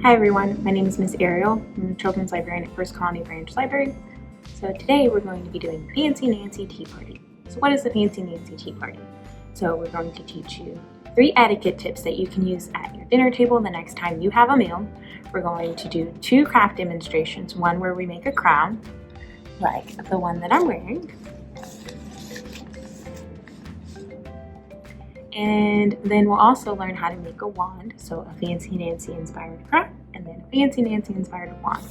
Hi everyone, my name is Miss Ariel. I'm a children's librarian at First Colony Branch Library. So today we're going to be doing Fancy Nancy Tea Party. So what is the Fancy Nancy Tea Party? So we're going to teach you 3 etiquette tips that you can use at your dinner table the next time you have a meal. We're going to do 2 craft demonstrations, one where we make a crown, like the one that I'm wearing. And then we'll also learn how to make a wand, so a Fancy Nancy inspired crown and then a Fancy Nancy inspired wand.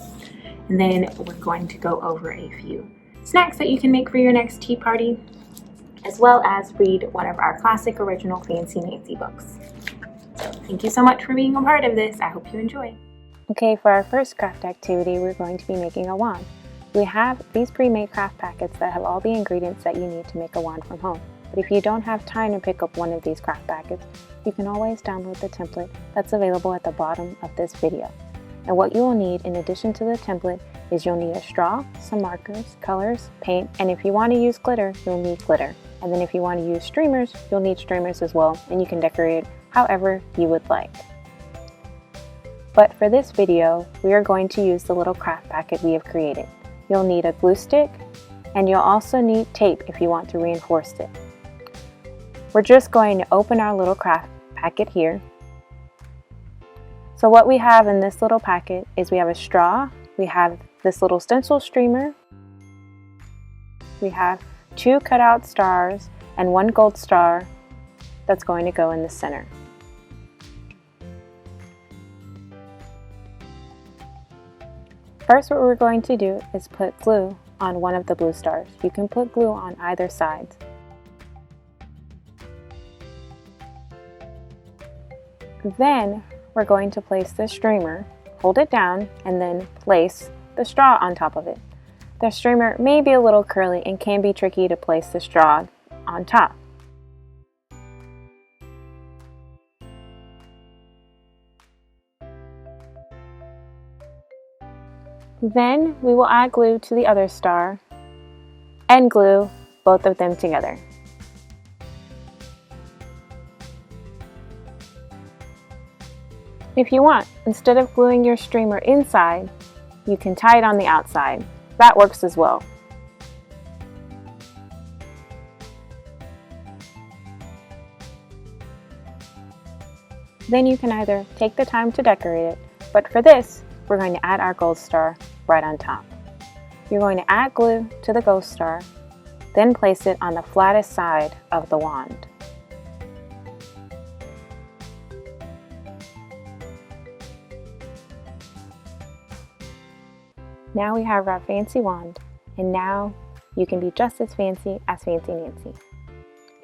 And then we're going to go over a few snacks that you can make for your next tea party, as well as read one of our classic original Fancy Nancy books. So thank you so much for being a part of this. I hope you enjoy. Okay, for our first craft activity, we're going to be making a wand. We have these pre-made craft packets that have all the ingredients that you need to make a wand from home. But if you don't have time to pick up one of these craft packets, you can always download the template that's available at the bottom of this video. And what you will need in addition to the template is you'll need a straw, some markers, colors, paint, and if you want to use glitter, you'll need glitter. And then if you want to use streamers, you'll need streamers as well, and you can decorate it however you would like. But for this video, we are going to use the little craft packet we have created. You'll need a glue stick, and you'll also need tape if you want to reinforce it. We're just going to open our little craft packet here. So what we have in this little packet is we have a straw, we have this little stencil streamer, we have 2 cutout stars and 1 gold star that's going to go in the center. First, what we're going to do is put glue on one of the blue stars. You can put glue on either side. Then we're going to place the streamer, hold it down, and then place the straw on top of it. The streamer may be a little curly and can be tricky to place the straw on top. Then we will add glue to the other star and glue both of them together. If you want, instead of gluing your streamer inside, you can tie it on the outside. That works as well. Then you can either take the time to decorate it, but for this, we're going to add our gold star right on top. You're going to add glue to the gold star, then place it on the flattest side of the wand. Now we have our fancy wand, and now you can be just as fancy as Fancy Nancy.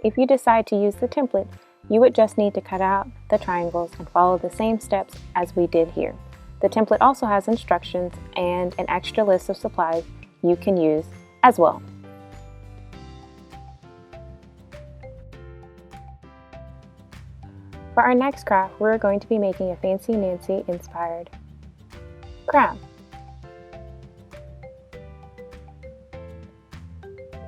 If you decide to use the template, you would just need to cut out the triangles and follow the same steps as we did here. The template also has instructions and an extra list of supplies you can use as well. For our next craft, we're going to be making a Fancy Nancy inspired crown.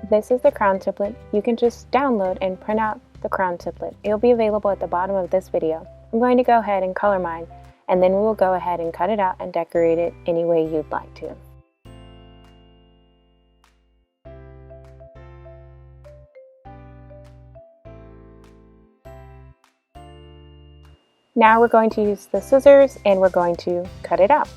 This is the crown template. You can just download and print out the crown template. It'll be available at the bottom of this video. I'm going to go ahead and color mine, and then we will go ahead and cut it out and decorate it any way you'd like to. Now we're going to use the scissors and we're going to cut it out.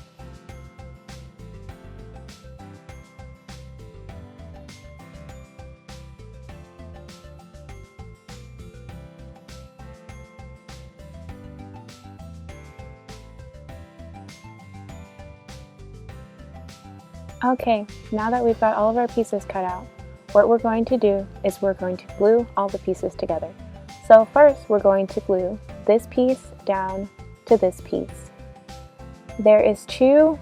Okay, now that we've got all of our pieces cut out, what we're going to do is we're going to glue all the pieces together. So first we're going to glue this piece down to this piece. There is 2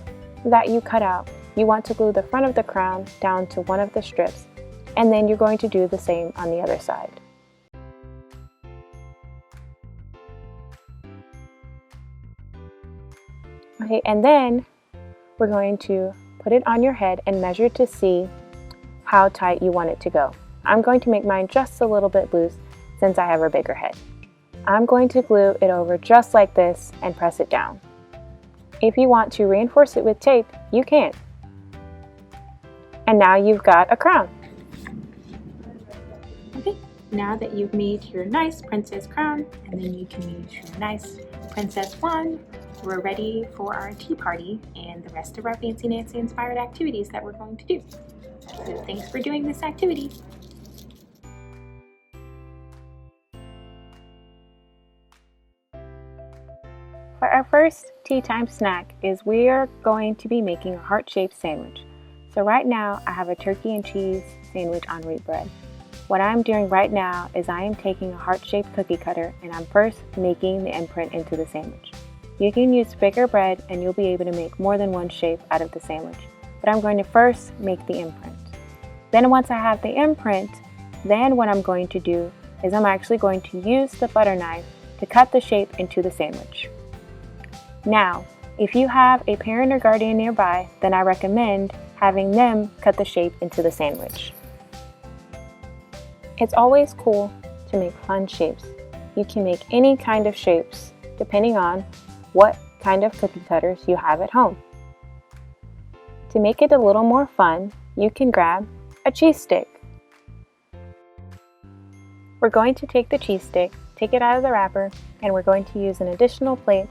that you cut out. You want to glue the front of the crown down to one of the strips, and then you're going to do the same on the other side. Okay, and then we're going to put it on your head and measure to see how tight you want it to go. I'm going to make mine just a little bit loose since I have a bigger head. I'm going to glue it over just like this and press it down. If you want to reinforce it with tape, you can. And now you've got a crown. Okay, now that you've made your nice princess crown, and then you can use your nice princess wand, we're ready for our tea party and the rest of our Fancy Nancy inspired activities that we're going to do. So thanks for doing this activity. For our first tea time snack is we are going to be making a heart-shaped sandwich. So right now I have a turkey and cheese sandwich on wheat bread. What I'm doing right now is I am taking a heart-shaped cookie cutter and I'm first making the imprint into the sandwich. You can use bigger bread and you'll be able to make more than one shape out of the sandwich. But I'm going to first make the imprint. Then once I have the imprint, then what I'm going to do is I'm actually going to use the butter knife to cut the shape into the sandwich. Now, if you have a parent or guardian nearby, then I recommend having them cut the shape into the sandwich. It's always cool to make fun shapes. You can make any kind of shapes depending on what kind of cookie cutters you have at home. To make it a little more fun, you can grab a cheese stick. We're going to take the cheese stick, take it out of the wrapper, and we're going to use an additional plate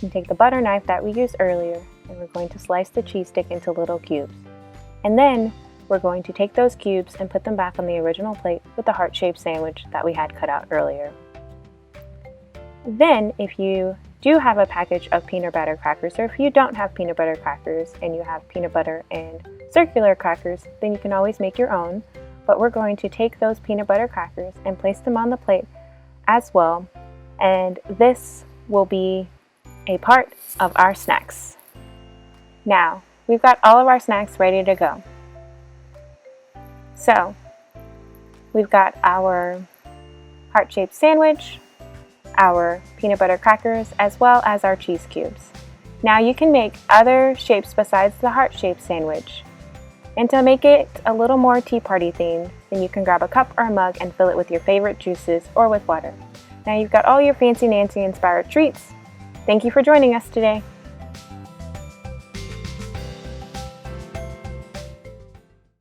and take the butter knife that we used earlier, and we're going to slice the cheese stick into little cubes. And then we're going to take those cubes and put them back on the original plate with the heart-shaped sandwich that we had cut out earlier. Then, if you do have a package of peanut butter crackers, or if you don't have peanut butter crackers and you have peanut butter and circular crackers, then you can always make your own. But we're going to take those peanut butter crackers and place them on the plate as well. And this will be a part of our snacks. Now, we've got all of our snacks ready to go. So, we've got our heart-shaped sandwich, our peanut butter crackers, as well as our cheese cubes. Now you can make other shapes besides the heart-shaped sandwich. And to make it a little more tea party themed, then you can grab a cup or a mug and fill it with your favorite juices or with water. Now you've got all your Fancy Nancy inspired treats. Thank you for joining us today.